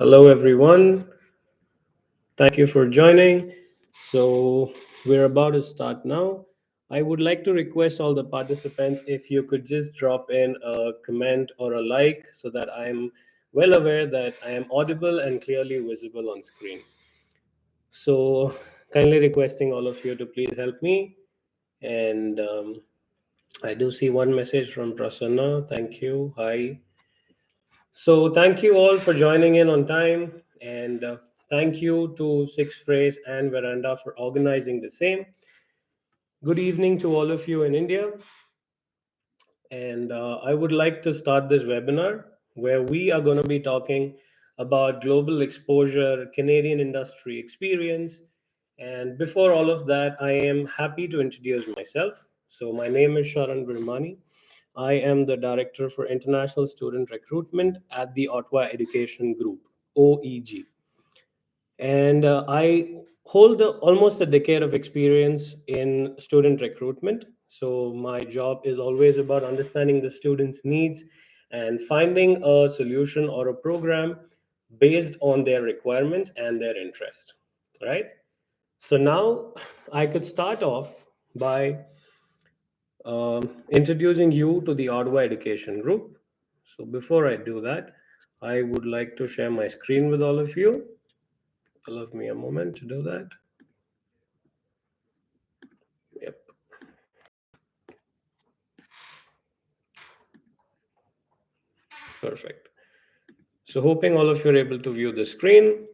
Hello, everyone. Thank you for joining. So, we're about to start now. I would like to request all the participants if you could just drop in a comment or a like so that I'm well aware that I am audible and clearly visible on screen. So, kindly requesting all of you to please help me. And I do see one message from Prasanna. Thank you. Hi. So thank you all for joining in on time, and thank you to Six Phrase and Veranda for organizing the same. Good evening to all of you in India, and I would like to start this webinar where we are going to be talking about global exposure, Canadian industry experience, and before all of that, I am happy to introduce myself. So my name is Sharan Virmani. I am the Director for International Student Recruitment at the Ottawa Education Group, OEG. And I hold almost a decade of experience in student recruitment. So my job is always about understanding the students' needs and finding a solution or a program based on their requirements and their interest, right? So now I could start off by introducing you to the Ottawa Education Group. So before I do that, I would like to share my screen with all of you. Allow me a moment to do that. Yep, perfect. So hoping all of you are able to view the screen.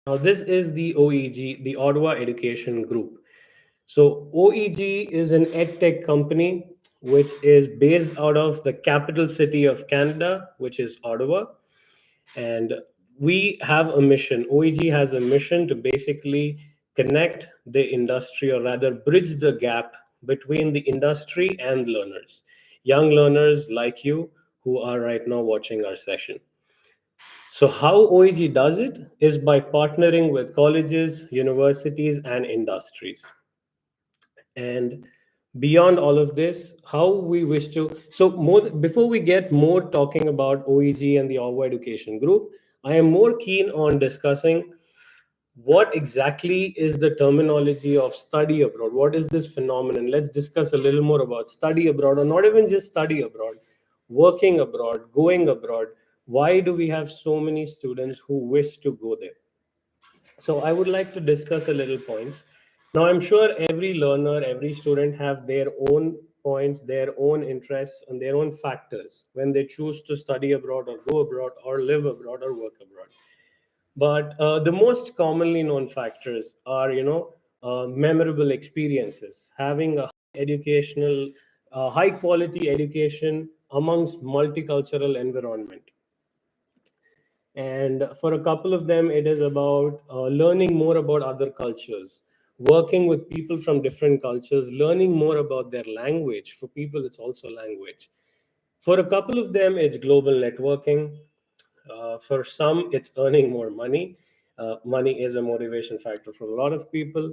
Now this is the OEG, the Ottawa Education Group. So OEG is an edtech company which is based out of the capital city of Canada, which is Ottawa. And we have a mission. OEG has a mission to basically connect the industry, or rather bridge the gap between the industry and learners, young learners like you who are right now watching our session. So how OEG does it is by partnering with colleges, universities, and industries. And beyond all of this, how we wish to, so more before we get more talking about OEG and the Ottawa Education Group, I am more keen on discussing what exactly is the terminology of study abroad. What is this phenomenon? Let's discuss a little more about study abroad, or not even just study abroad, working abroad, going abroad. Why do we have so many students who wish to go there? So I would like to discuss a little points. Now I'm sure every learner, every student have their own points, their own interests, and their own factors when they choose to study abroad or go abroad or live abroad or work abroad. But the most commonly known factors are, memorable experiences, having a educational, high quality education amongst multicultural environment. And for a couple of them, it is about learning more about other cultures, working with people from different cultures, learning more about their language. For people, it's also language. For a couple of them, it's global networking. For some, it's earning more money. Money is a motivation factor for a lot of people.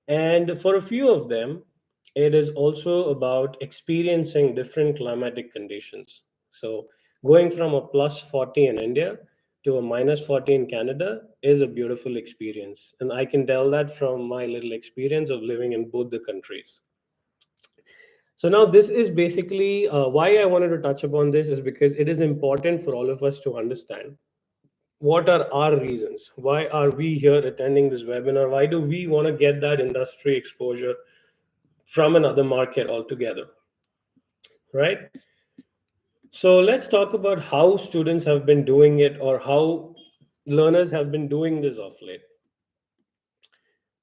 And for a few of them, it is also about experiencing different climatic conditions. So, going from a plus 40 in India to a minus 40 in Canada is a beautiful experience. And I can tell that from my little experience of living in both the countries. So now this is basically why I wanted to touch upon this is because it is important for all of us to understand what are our reasons, why are we here attending this webinar, why do we want to get that industry exposure from another market altogether, right? So let's talk about how students have been doing it, or how learners have been doing this of late.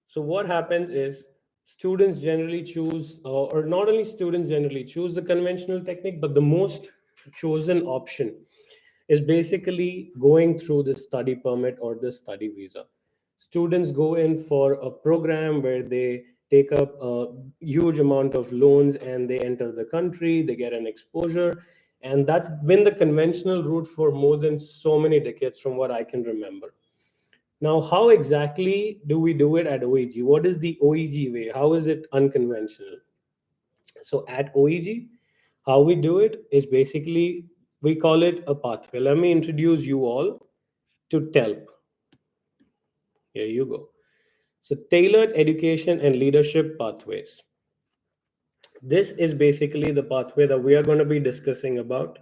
So what happens is students generally choose, or not only students generally choose the conventional technique, but the most chosen option is basically going through the study permit or the study visa. Students go in for a program where they take up a huge amount of loans and they enter the country, they get an exposure. And that's been the conventional route for more than so many decades, from what I can remember. Now, how exactly do we do it at OEG? What is the OEG way? How is it unconventional? So, at OEG, how we do it is basically we call it a pathway. Let me introduce you all to TELP. Here you go. So, tailored education and leadership pathways. This is basically the pathway that we are going to be discussing about.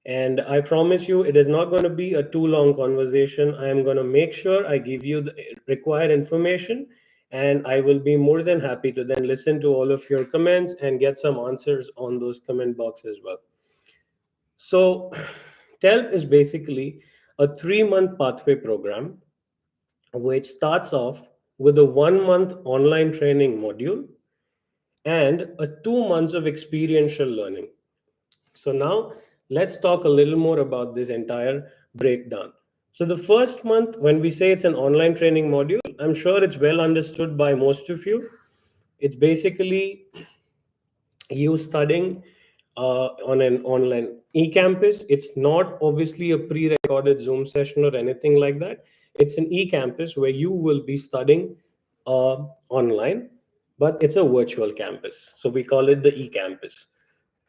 And I promise you, it is not going to be a too long conversation. I am going to make sure I give you the required information, and I will be more than happy to then listen to all of your comments and get some answers on those comment box as well. So, TELP is basically a 3-month pathway program which starts off with a 1-month online training module and a 2 months of experiential learning. So now let's talk a little more about this entire breakdown. So the first month, when we say it's an online training module, I'm sure it's well understood by most of you. It's basically you studying on an online e-campus. It's not obviously a pre-recorded Zoom session or anything like that. It's an e-campus where you will be studying online, but it's a virtual campus. So we call it the e-campus.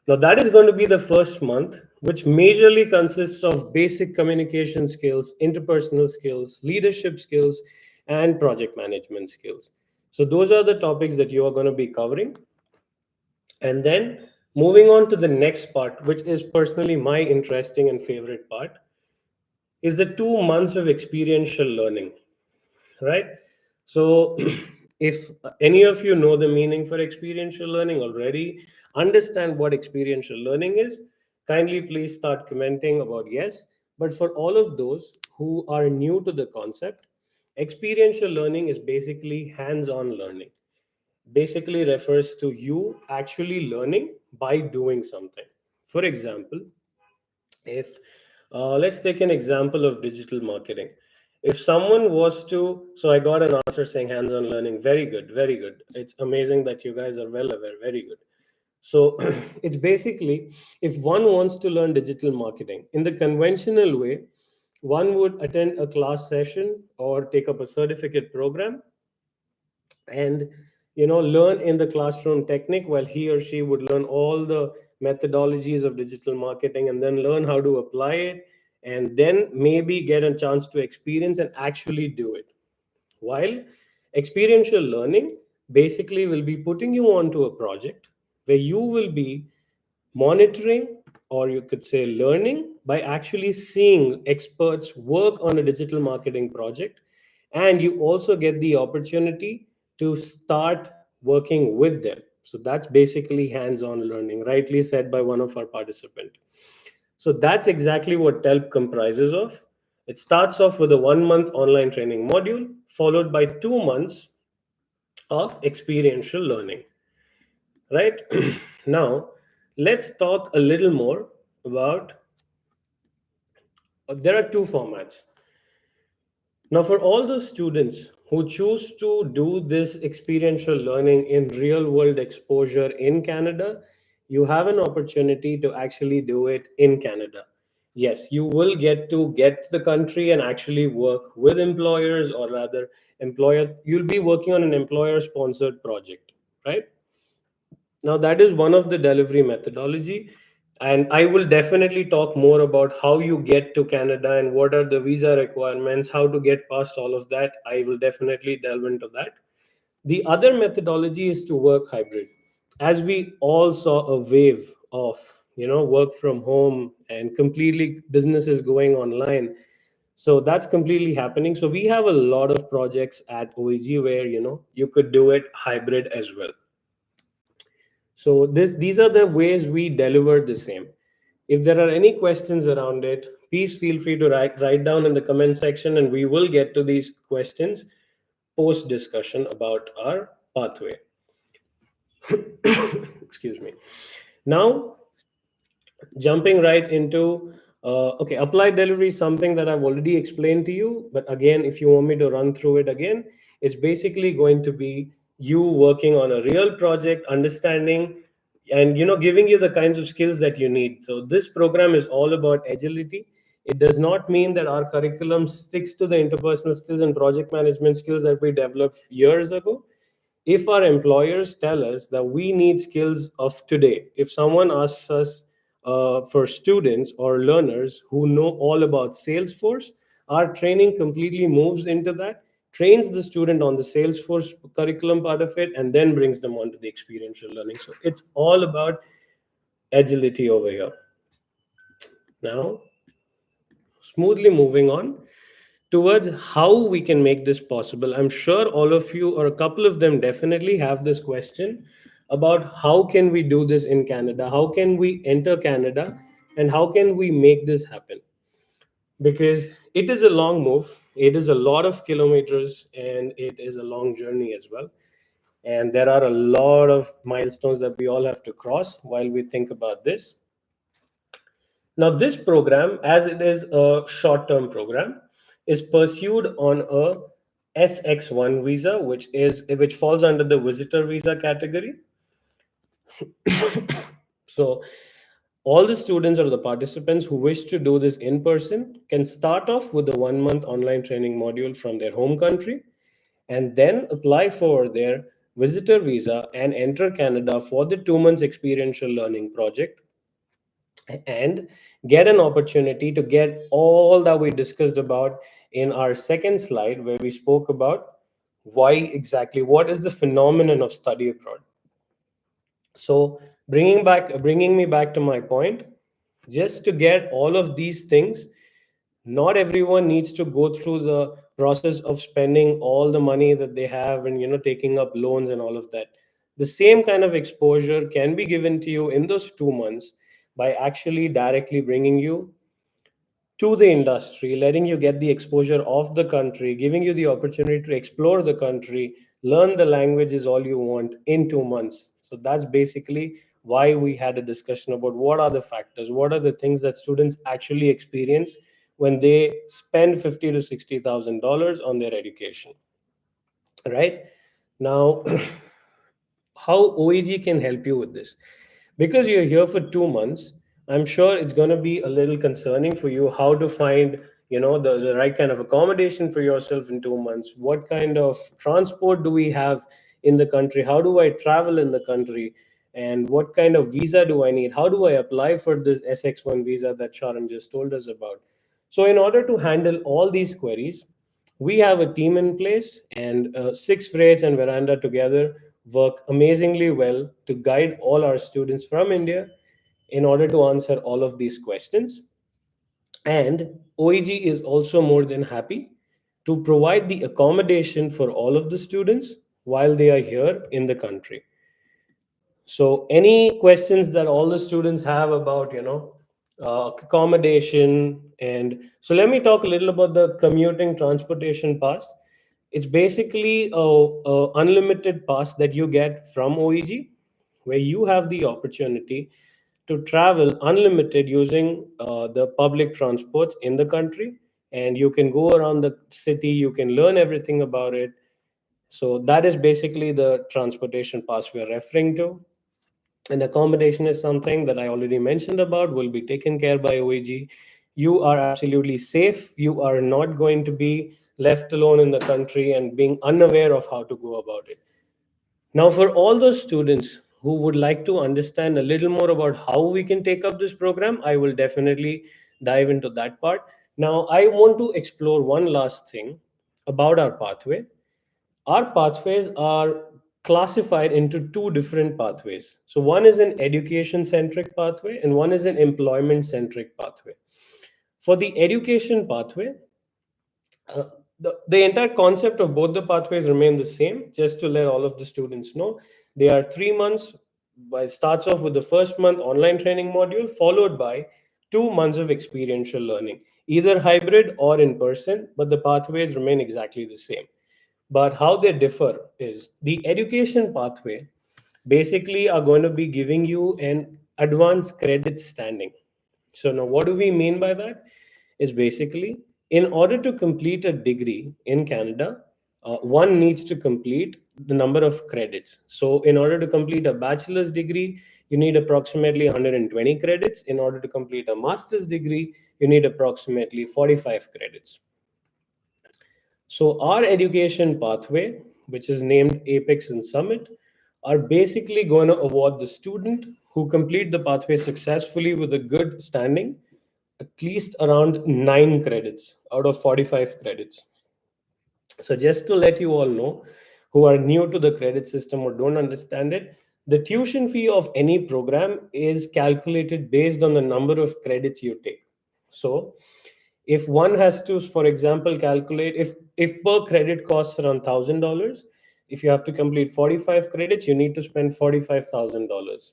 Now, that is going to be the first month, which majorly consists of basic communication skills, interpersonal skills, leadership skills, and project management skills. So, those are the topics that you are going to be covering. And then moving on to the next part, which is personally my interesting and favorite part, is the 2 months of experiential learning, right? So, if any of you know the meaning for experiential learning already, understand what experiential learning is, kindly please start commenting about yes. But for all of those who are new to the concept, experiential learning is basically hands on learning. Basically refers to you actually learning by doing something. For example, if let's take an example of digital marketing. If someone was to, so I got an answer saying hands on learning. Very good, very good. It's amazing that you guys are well aware. Very good. So it's basically if one wants to learn digital marketing in the conventional way, one would attend a class session or take up a certificate program and learn in the classroom technique while he or she would learn all the methodologies of digital marketing and then learn how to apply it and then maybe get a chance to experience and actually do it. While experiential learning basically will be putting you onto a project where you will be monitoring, or you could say learning, by actually seeing experts work on a digital marketing project. And you also get the opportunity to start working with them. So that's basically hands on learning, rightly said by one of our participants. So that's exactly what TELP comprises of. It starts off with a 1 month online training module, followed by 2 months of experiential learning, right? Now, let's talk a little more about there are two formats. Now, for all those students who choose to do this experiential learning in real world exposure in Canada, you have an opportunity to actually do it in Canada. Yes, you will get to the country and actually work with employers, or rather, you'll be working on an employer sponsored project, right? Now, that is one of the delivery methodology. And I will definitely talk more about how you get to Canada and what are the visa requirements, how to get past all of that. I will definitely delve into that. The other methodology is to work hybrid. As we all saw a wave of, work from home and completely businesses going online. So that's completely happening. So we have a lot of projects at OEG where, you could do it hybrid as well. So these are the ways we deliver the same. If there are any questions around it, please feel free to write down in the comment section, and we will get to these questions post discussion about our pathway. Excuse me. Now, jumping right into okay, applied delivery is something that I've already explained to you, but again, if you want me to run through it again, it's basically going to be you working on a real project, understanding and giving you the kinds of skills that you need. So this program is all about agility. It does not mean that our curriculum sticks to the interpersonal skills and project management skills that we developed years ago. If our employers tell us that we need skills of today, if someone asks us for students or learners who know all about Salesforce, Our training completely moves into that, trains the student on the Salesforce curriculum part of it, and then brings them onto the experiential learning. So it's all about agility over here. Now, smoothly moving on towards how we can make this possible. I'm sure all of you, or a couple of them, definitely have this question about how can we do this in Canada? How can we enter Canada? And how can we make this happen? Because it is a long move, it is a lot of kilometers, and it is a long journey as well. And there are a lot of milestones that we all have to cross while we think about this. Now, this program, as it is a short term program, is pursued on a SX1 visa, which falls under the visitor visa category. So, all the students or the participants who wish to do this in person can start off with a 1 month online training module from their home country and then apply for their visitor visa and enter Canada for the 2 months experiential learning project and get an opportunity to get all that we discussed about in our second slide, where we spoke about why exactly, what is the phenomenon of study abroad. So bringing me back to my point, just to get all of these things, not everyone needs to go through the process of spending all the money that they have and taking up loans and all of that. The same kind of exposure can be given to you in those 2 months by actually directly bringing you to the industry, letting you get the exposure of the country, giving you the opportunity to explore the country, learn the languages all you want in 2 months. So that's basically why we had a discussion about what are the factors, what are the things that students actually experience when they spend 50 to $60,000 on their education. Right now, how OEG can help you with this? Because you're here for 2 months, I'm sure it's going to be a little concerning for you how to find the right kind of accommodation for yourself in 2 months. What kind of transport do we have in the country? How do I travel in the country? And what kind of visa do I need? How do I apply for this SX1 visa that Sharan just told us about? So in order to handle all these queries, we have a team in place, and Six Phrase and Veranda together work amazingly well to guide all our students from India in order to answer all of these questions. And OEG is also more than happy to provide the accommodation for all of the students while they are here in the country. So, any questions that all the students have about, accommodation? And so, let me talk a little about the commuting transportation pass. It's basically a unlimited pass that you get from OEG, where you have the opportunity to travel unlimited using the public transports in the country, and you can go around the city. You can learn everything about it. So that is basically the transportation pass we are referring to. And accommodation is something that I already mentioned about, will be taken care by OEG. You are absolutely safe. You are not going to be left alone in the country and being unaware of how to go about it. Now, for all those students who would like to understand a little more about how we can take up this program, I will definitely dive into that part. Now, I want to explore one last thing about our pathway. Our pathways are classified into two different pathways. So one is an education centric pathway and one is an employment centric pathway. For the education pathway, uh, the entire concept of both the pathways remain the same. Just to let all of the students know, they are 3 months. By starts off with the first month online training module, followed by 2 months of experiential learning, either hybrid or in person, but the pathways remain exactly the same. But how they differ is the education pathway basically are going to be giving you an advanced credit standing. So now what do we mean by that? Is basically, in order to complete a degree in Canada, one needs to complete the number of credits. So in order to complete a bachelor's degree, you need approximately 120 credits. In order to complete a master's degree, you need approximately 45 credits. So our education pathway, which is named Apex and Summit, are basically going to award the student who complete the pathway successfully with a good standing at least around 9 credits out of 45 credits. So, just to let you all know who are new to the credit system or don't understand it, the tuition fee of any program is calculated based on the number of credits you take. So, if one has to, for example, calculate if per credit costs around $1,000, if you have to complete 45 credits, you need to spend $45,000.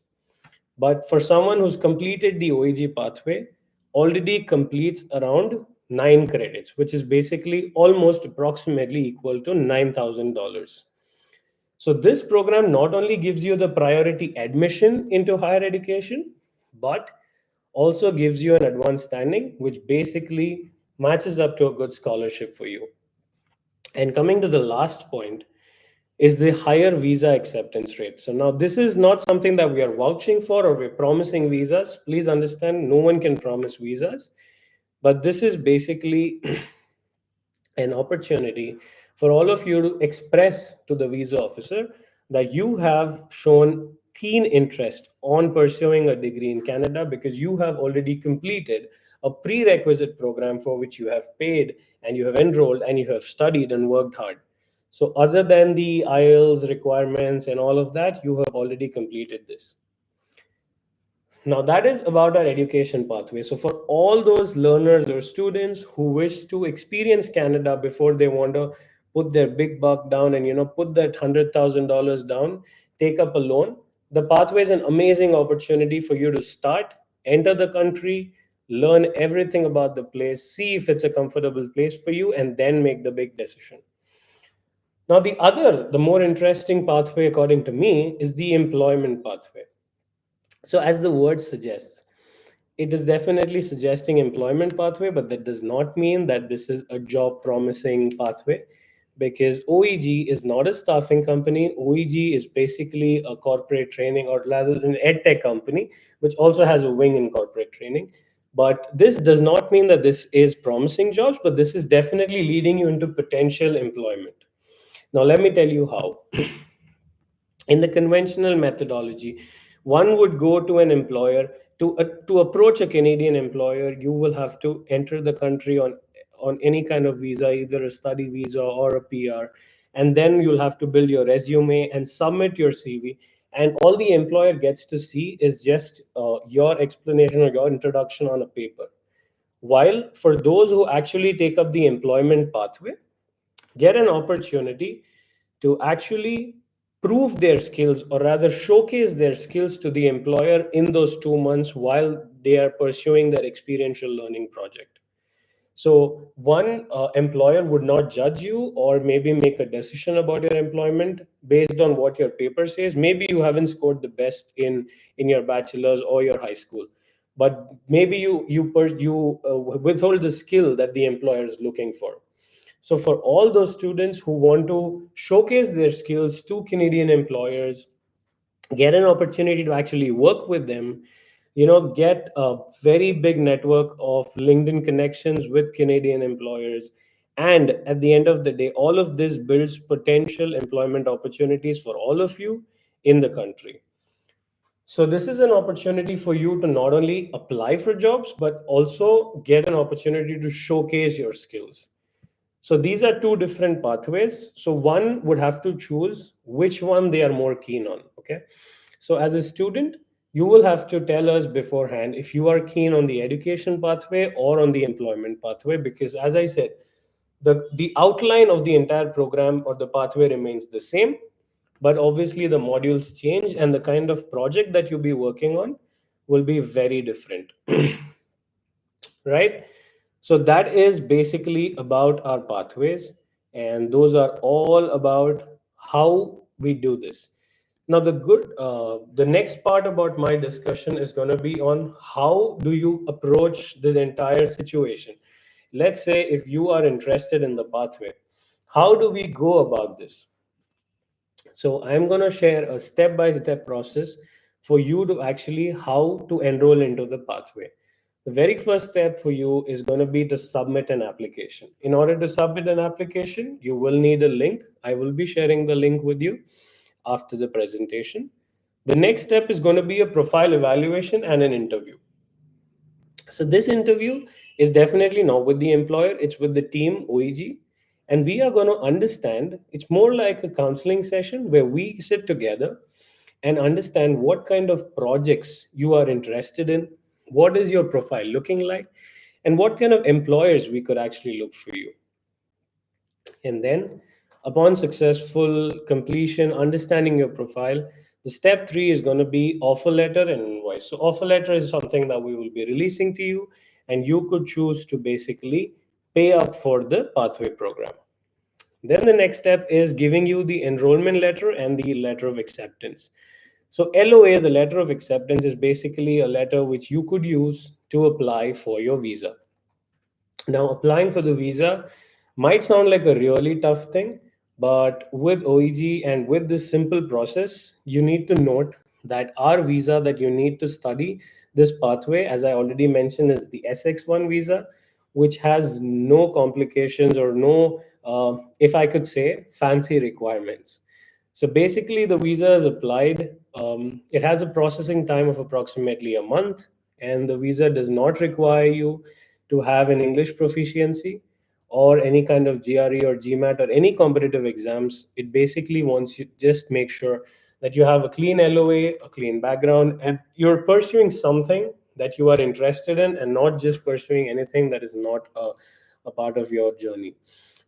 But for someone who's completed the OEG pathway, already completes around 9 credits, which is basically almost approximately equal to $9,000. So this program not only gives you the priority admission into higher education, but also gives you an advanced standing, which basically matches up to a good scholarship for you. And coming to the last point, is the higher visa acceptance rate. So now this is not something that we are vouching for or we're promising visas. Please understand, no one can promise visas, but this is basically an opportunity for all of you to express to the visa officer that you have shown keen interest on pursuing a degree in Canada because you have already completed a prerequisite program for which you have paid and you have enrolled and you have studied and worked hard. So, other than the IELTS requirements and all of that, you have already completed this. Now, that is about our education pathway. So, for all those learners or students who wish to experience Canada before they want to put their big buck down and put that $100,000 down, take up a loan, the pathway is an amazing opportunity for you to start, enter the country, learn everything about the place, see if it's a comfortable place for you, and then make the big decision. Now, the more interesting pathway, according to me, is the employment pathway. So, as the word suggests, it is definitely suggesting employment pathway, but that does not mean that this is a job promising pathway because OEG is not a staffing company. OEG is basically a corporate training or rather an ed tech company, which also has a wing in corporate training. But this does not mean that this is promising jobs, but this is definitely leading you into potential employment. Now, let me tell you how. In the conventional methodology, one would go to an employer to approach a Canadian employer. You will have to enter the country on any kind of visa, either a study visa or a PR, and then you'll have to build your resume and submit your CV. And all the employer gets to see is just your explanation or your introduction on a paper. While for those who actually take up the employment pathway, get an opportunity to actually prove their skills or rather showcase their skills to the employer in those 2 months while they are pursuing their experiential learning project. So, one employer would not judge you or maybe make a decision about your employment based on what your paper says. Maybe you haven't scored the best in your bachelor's or your high school, but maybe you withhold the skill that the employer is looking for. So, for all those students who want to showcase their skills to Canadian employers, get an opportunity to actually work with them, get a very big network of LinkedIn connections with Canadian employers. And at the end of the day, all of this builds potential employment opportunities for all of you in the country. So, this is an opportunity for you to not only apply for jobs, but also get an opportunity to showcase your skills. So these are two different pathways. So one would have to choose which one they are more keen on. Okay. So as a student, you will have to tell us beforehand if you are keen on the education pathway or on the employment pathway, because as I said, the outline of the entire program or the pathway remains the same, but obviously the modules change and the kind of project that you'll be working on will be very different. Right? So that is basically about our pathways, and those are all about how we do this. Now, the next part about my discussion is going to be on how do you approach this entire situation. Let's say if you are interested in the pathway, how do we go about this? So I'm going to share a step by step process for you to actually how to enroll into the pathway. The very first step for you is going to be to submit an application. In order to submit an application, you will need a link. I will be sharing the link with you after the presentation. The next step is going to be a profile evaluation and an interview. So this interview is definitely not with the employer, it's with the team OEG. And we are going to understand, it's more like a counseling session where we sit together and understand what kind of projects you are interested in, what is your profile looking like, and what kind of employers we could actually look for you. And then, upon successful completion, understanding your profile, the step three is going to be offer letter and invoice. So, offer letter is something that we will be releasing to you, and you could choose to basically pay up for the pathway program. Then, the next step is giving you the enrollment letter and the letter of acceptance. So, LOA, the letter of acceptance, is basically a letter which you could use to apply for your visa. Now, applying for the visa might sound like a really tough thing, but with OEG and with this simple process, you need to note that our visa that you need to study this pathway, as I already mentioned, is the SX1 visa, which has no complications or no, if I could say, fancy requirements. So basically, the visa is applied. It has a processing time of approximately a month, and the visa does not require you to have an English proficiency or any kind of GRE or GMAT or any competitive exams. It basically wants you just make sure that you have a clean LOA, a clean background, and you're pursuing something that you are interested in and not just pursuing anything that is not a part of your journey.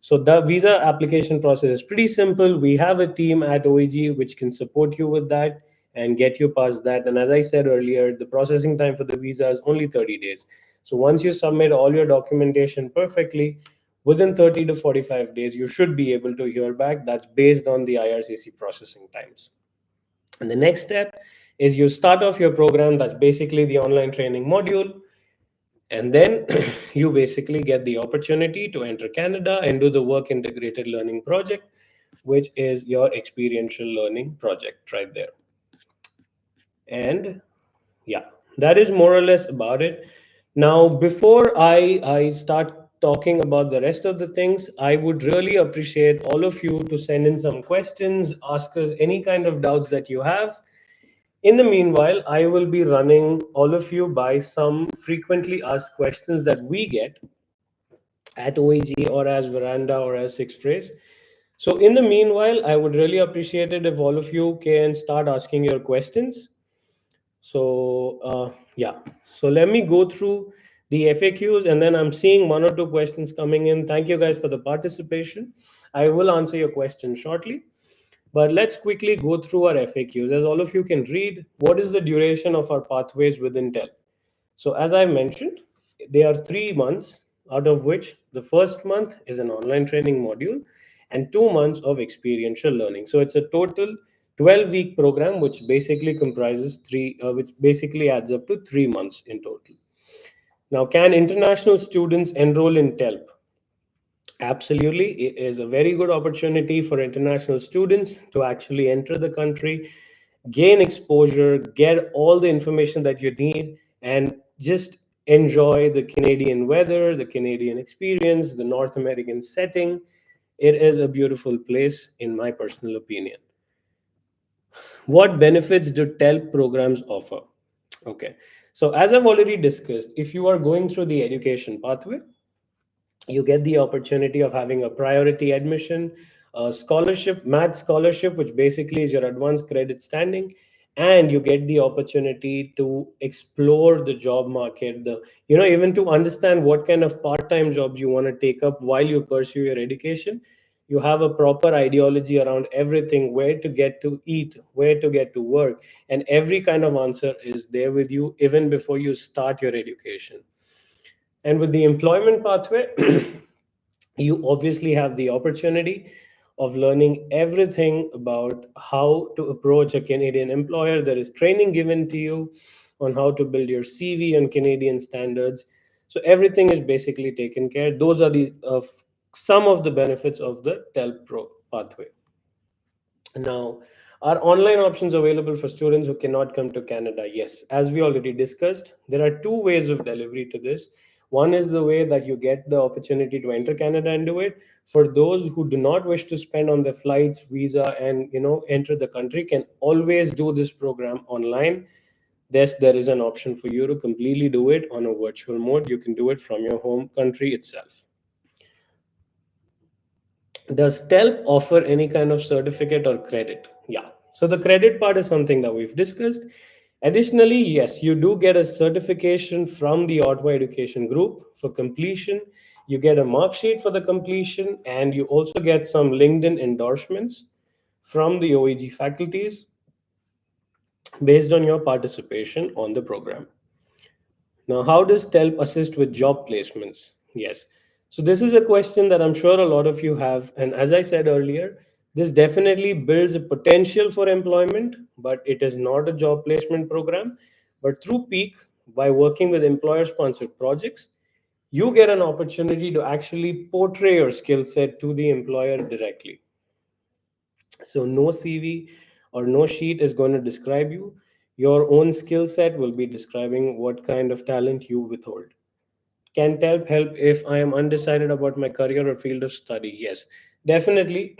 So the visa application process is pretty simple. We have a team at OEG which can support you with that and get you past that. And as I said earlier, the processing time for the visa is only 30 days. So once you submit all your documentation perfectly, within 30 to 45 days, you should be able to hear back. That's based on the IRCC processing times. And the next step is you start off your program. That's basically the online training module. And then you basically get the opportunity to enter Canada and do the work integrated learning project, which is your experiential learning project right there. And yeah, that is more or less about it. Now, before I start talking about the rest of the things, I would really appreciate all of you to send in some questions, ask us any kind of doubts that you have. In the meanwhile, I will be running all of you by some frequently asked questions that we get at OEG or as Veranda or as Six Phrase. So, in the meanwhile, I would really appreciate it if all of you can start asking your questions. So, yeah, so let me go through the FAQs and then I'm seeing one or two questions coming in. Thank you guys for the participation. I will answer your question shortly. But let's quickly go through our FAQs. As all of you can read, what is the duration of our pathways within TEL? So, as I mentioned, they are 3 months, out of which the first month is an online training module and 2 months of experiential learning. So, it's a total 12-week program, which basically comprises which basically adds up to 3 months in total. Now, can international students enroll in TELP? Absolutely. It is a very good opportunity for international students to actually enter the country, gain exposure, get all the information that you need, and just enjoy the Canadian weather, the Canadian experience, the North American setting. It is a beautiful place, in my personal opinion. What benefits do TELP programs offer? Okay. So, as I've already discussed, if you are going through the education pathway, you get the opportunity of having a priority admission, a scholarship, math scholarship, which basically is your advanced credit standing, and you get the opportunity to explore the job market, the even to understand what kind of part-time jobs you want to take up while you pursue your education. You have a proper ideology around everything, where to get to eat, where to get to work, and every kind of answer is there with you even before you start your education. And with the employment pathway, you obviously have the opportunity of learning everything about how to approach a Canadian employer. There is training given to you on how to build your CV on Canadian standards. So everything is basically taken care. Those are the some of the benefits of the TEL Pro pathway. Now, are online options available for students who cannot come to Canada? Yes, as we already discussed, there are two ways of delivery to this. One is the way that you get the opportunity to enter Canada and do it. For those who do not wish to spend on their flights, visa, and enter the country, can always do this program online. Yes, there is an option for you to completely do it on a virtual mode. You can do it from your home country itself. Does TELP offer any kind of certificate or credit? Yeah. So the credit part is something that we've discussed. Additionally, yes, you do get a certification from the Ottawa Education Group for completion. You get a mark sheet for the completion, and you also get some LinkedIn endorsements from the OEG faculties based on your participation on the program. Now, how does TELP assist with job placements? Yes. So, this is a question that I'm sure a lot of you have. And as I said earlier, this definitely builds a potential for employment, but it is not a job placement program. But through Peak, by working with employer sponsored projects, you get an opportunity to actually portray your skill set to the employer directly. So, no CV or no sheet is going to describe you. Your own skill set will be describing what kind of talent you withhold. Can TELP help if I am undecided about my career or field of study? Yes, definitely.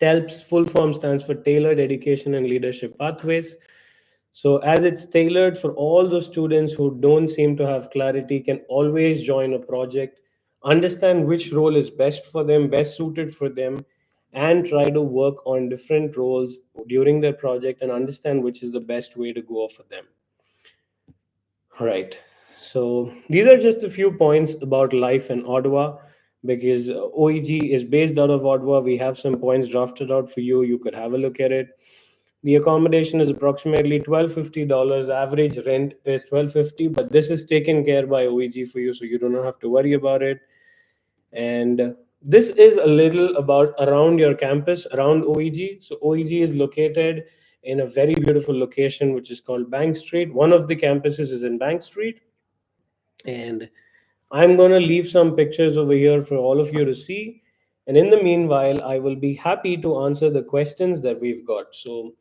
TELP's full form stands for Tailored Education and Leadership Pathways. So, as it's tailored for all those students who don't seem to have clarity, can always join a project, understand which role is best for them, best suited for them, and try to work on different roles during their project and understand which is the best way to go for them. Right. So these are just a few points about life in Ottawa because OEG is based out of Ottawa. We have some points drafted out for you. You could have a look at it. The accommodation is approximately $1,250. Average rent is $1,250, but this is taken care by OEG for you, so you do not have to worry about it. And this is a little about around your campus, around OEG. So OEG is located in a very beautiful location, which is called Bank Street. One of the campuses is in Bank Street, and I'm going to leave some pictures over here for all of you to see. And in the meanwhile, I will be happy to answer the questions that we've got. So,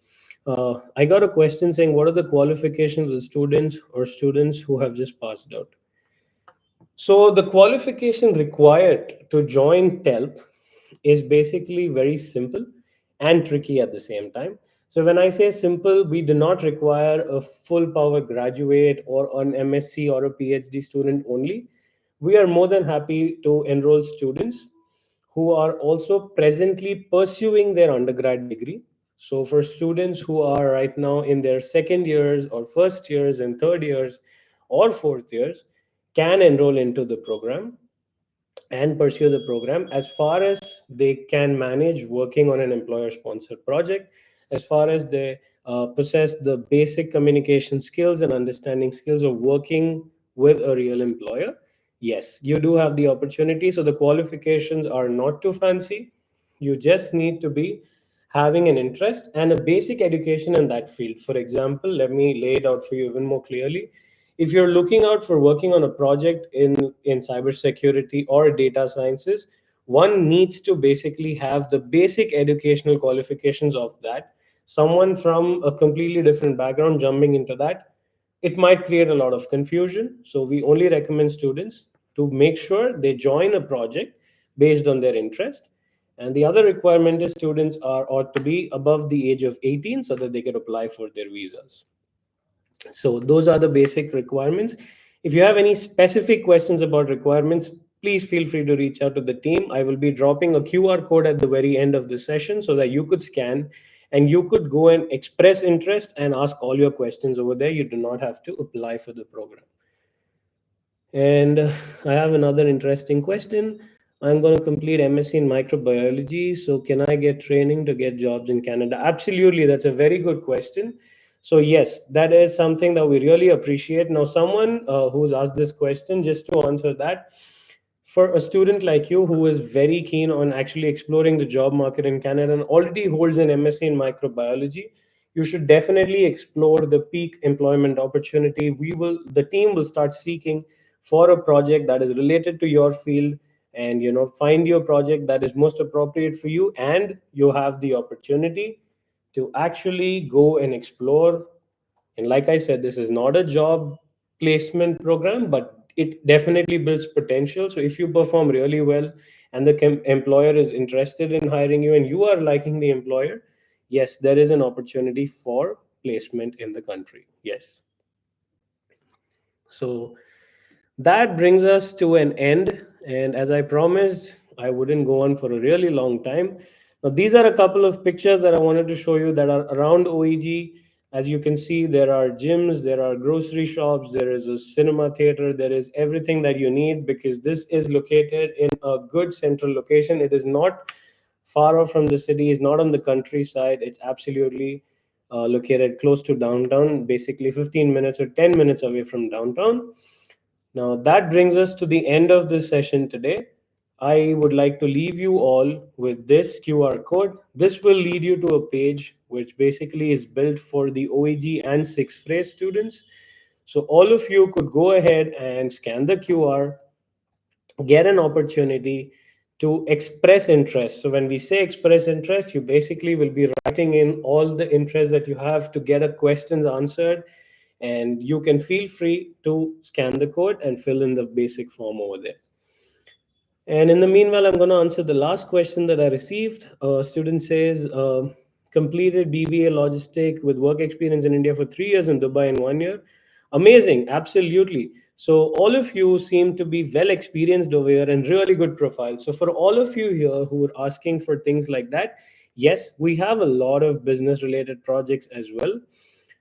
I got a question saying, what are the qualifications of students or students who have just passed out? So, the qualification required to join TELP is basically very simple and tricky at the same time. So, when I say simple, we do not require a full power graduate or an MSc or a PhD student only. We are more than happy to enroll students who are also presently pursuing their undergrad degree. So, for students who are right now in their second years or first years and third years or fourth years, can enroll into the program and pursue the program as far as they can manage working on an employer sponsored project, as far as they possess the basic communication skills and understanding skills of working with a real employer. Yes, you do have the opportunity. So the qualifications are not too fancy. You just need to be having an interest and a basic education in that field. For example, let me lay it out for you even more clearly. If you're looking out for working on a project in cybersecurity or data sciences, one needs to basically have the basic educational qualifications of that. Someone from a completely different background jumping into that, it might create a lot of confusion. So we only recommend students to make sure they join a project based on their interest. And the other requirement is students are ought to be above the age of 18 so that they can apply for their visas. So those are the basic requirements. If you have any specific questions about requirements, please feel free to reach out to the team. I will be dropping a QR code at the very end of the session so that you could scan and you could go and express interest and ask all your questions over there. You do not have to apply for the program. And I have another interesting question. I'm going to complete MSc in microbiology. So, can I get training to get jobs in Canada? Absolutely. That's a very good question. So, yes, that is something that we really appreciate. Now, someone who's asked this question, just to answer that, for a student like you who is very keen on actually exploring the job market in Canada and already holds an MSc in microbiology, you should definitely explore the peak employment opportunity. The team will start seeking for a project that is related to your field, and find your project that is most appropriate for you, and you have the opportunity to actually go and explore. And like I said, this is not a job placement program, but it definitely builds potential. So if you perform really well and the employer is interested in hiring you and you are liking the employer, yes, there is an opportunity for placement in the country. Yes. So that brings us to an end. And as I promised, I wouldn't go on for a really long time. Now, these are a couple of pictures that I wanted to show you that are around OEG. As you can see, there are gyms, there are grocery shops, there is a cinema theater, there is everything that you need because this is located in a good central location. It is not far off from the city, it's not on the countryside. It's absolutely located close to downtown, basically 15 minutes or 10 minutes away from downtown. Now, that brings us to the end of this session today. I would like to leave you all with this QR code. This will lead you to a page which basically is built for the OEG and sixth phrase students. So, all of you could go ahead and scan the QR, get an opportunity to express interest. So, when we say express interest, you basically will be writing in all the interest that you have to get a questions answered, and you can feel free to scan the code and fill in the basic form over there. And in the meanwhile, I'm going to answer the last question that I received. A student says, completed BBA logistic with work experience in India for 3 years in Dubai in 1 year. Amazing, absolutely. So all of you seem to be well experienced over here and really good profile. So for all of you here who are asking for things like that, yes, we have a lot of business related projects as well.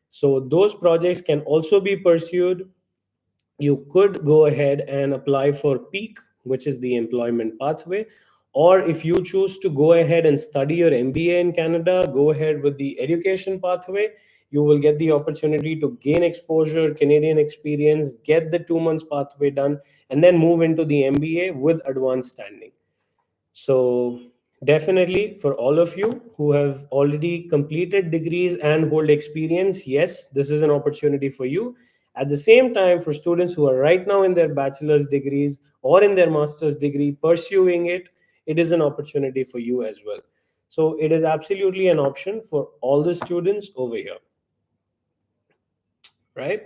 So those projects can also be pursued. You could go ahead and apply for PEAK, which is the employment pathway. Or if you choose to go ahead and study your MBA in Canada, go ahead with the education pathway. You will get the opportunity to gain exposure, Canadian experience, get the 2 months pathway done, and then move into the MBA with advanced standing. So, definitely for all of you who have already completed degrees and hold experience, yes, this is an opportunity for you. At the same time, for students who are right now in their bachelor's degrees or in their master's degree pursuing it, it is an opportunity for you as well. So, it is absolutely an option for all the students over here, right?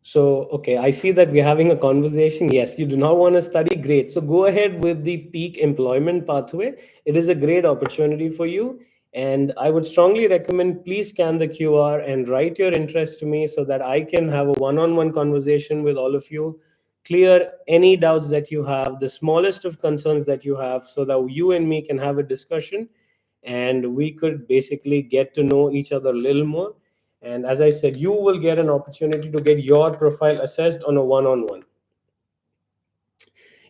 So, okay, I see that we're having a conversation. Yes, you do not want to study. Great. So, go ahead with the peak employment pathway. It is a great opportunity for you. And I would strongly recommend please scan the QR and write your interest to me so that I can have a one on one conversation with all of you, clear any doubts that you have, the smallest of concerns that you have, so that you and me can have a discussion and we could basically get to know each other a little more. And as I said, you will get an opportunity to get your profile assessed on a one on one.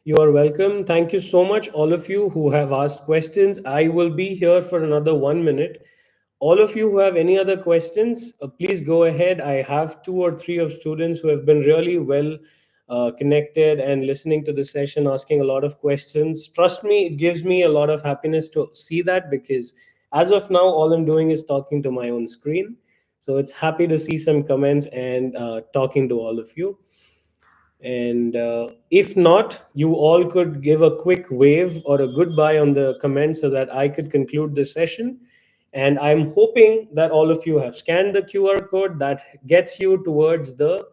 You are welcome. Thank you so much, all of you who have asked questions. I will be here for another 1 minute. All of you who have any other questions, please go ahead. I have 2 or 3 of students who have been really well connected and listening to the session, asking a lot of questions. Trust me, it gives me a lot of happiness to see that because as of now, all I'm doing is talking to my own screen. So it's happy to see some comments and talking to all of you. And if not, you all could give a quick wave or a goodbye on the comment so that I could conclude this session. And I'm hoping that all of you have scanned the QR code that gets you towards the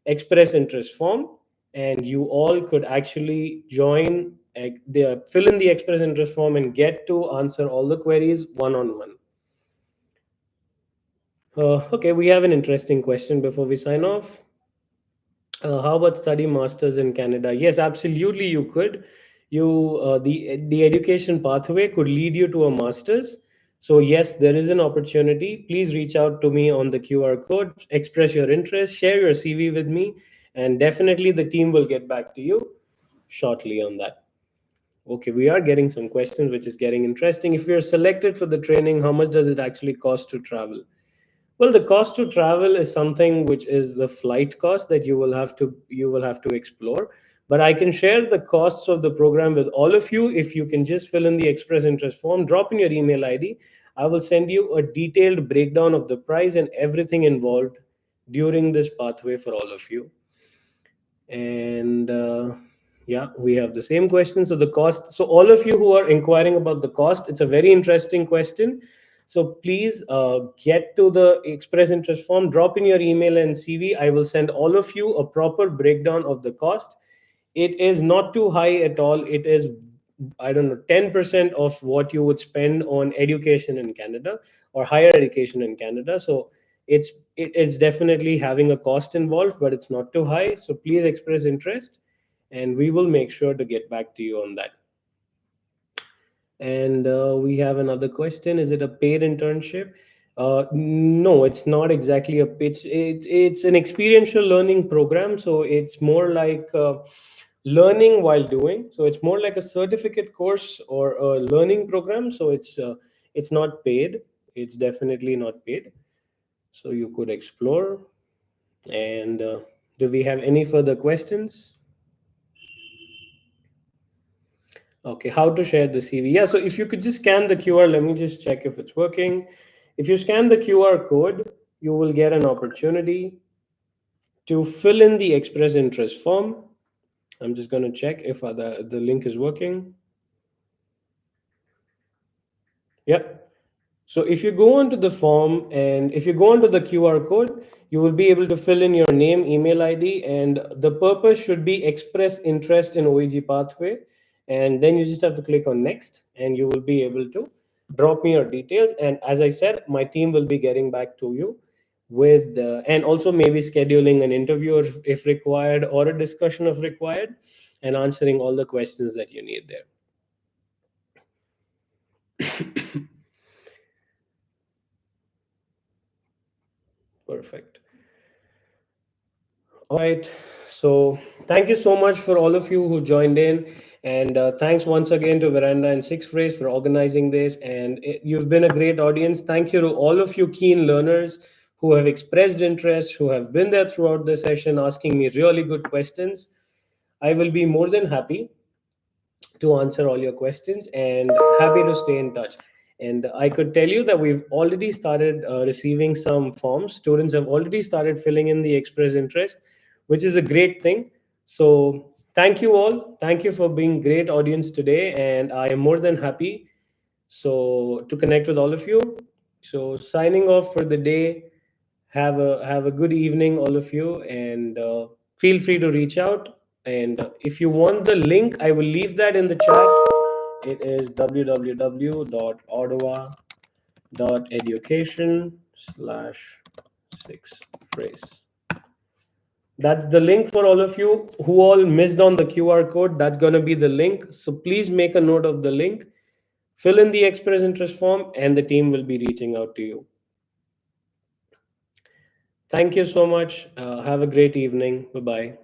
express interest form. And you all could actually join, fill in the express interest form and get to answer all the queries one on one. Okay, we have an interesting question before we sign off. How about study masters in Canada? Yes, absolutely, you could. The education pathway could lead you to a masters. So yes, there is an opportunity. Please reach out to me on the QR code, express your interest, share your CV with me, and definitely the team will get back to you shortly on that. Okay, we are getting some questions, which is getting interesting. If you're selected for the training, how much does it actually cost to travel? Well, the cost to travel is something which is the flight cost that you will have to explore. But I can share the costs of the program with all of you if you can just fill in the express interest form, drop in your email ID. I will send you a detailed breakdown of the price and everything involved during this pathway for all of you. And yeah, we have the same question. So the cost. So all of you who are inquiring about the cost, it's a very interesting question. So please get to the express interest form, drop in your email and CV. I will send all of you a proper breakdown of the cost. It is not too high at all. It is I don't know, 10% of what you would spend on education in Canada or higher education in Canada. So it's definitely having a cost involved, but it's not too high. So please express interest, and we will make sure to get back to you on that. And we have another question. Is it a paid internship? No, it's not exactly a. It's an experiential learning program. So it's more like learning while doing. So it's more like a certificate course or a learning program. So it's not paid. It's definitely not paid. So you could explore. And do we have any further questions? Okay, how to share the CV? Yeah, so if you could just scan the QR, let me just check if it's working. If you scan the QR code, you will get an opportunity to fill in the express interest form. I'm just going to check if the link is working. Yep. So if you go onto the form and if you go onto the QR code, you will be able to fill in your name, email ID, and the purpose should be express interest in OEG pathway. And then you just have to click on next, and you will be able to drop me your details. And as I said, my team will be getting back to you with and also maybe scheduling an interview if required or a discussion if required, and answering all the questions that you need there. Perfect. All right. So thank you so much for all of you who joined in. And thanks once again to Veranda and Six Phrase for organizing this. And you've been a great audience. Thank you to all of you keen learners who have expressed interest, who have been there throughout the session asking me really good questions. I will be more than happy to answer all your questions and happy to stay in touch. And I could tell you that we've already started receiving some forms. Students have already started filling in the express interest, which is a great thing. So thank you all. Thank you for being great audience today. And I am more than happy to connect with all of you. So signing off for the day. Have a good evening, all of you, and feel free to reach out. And if you want the link, I will leave that in the chat. It is www.ottawa.education/six phrase. That's the link for all of you who all missed on the QR code. That's going to be the link. So please make a note of the link, fill in the express interest form, and the team will be reaching out to you. Thank you so much. Have a great evening. Bye bye.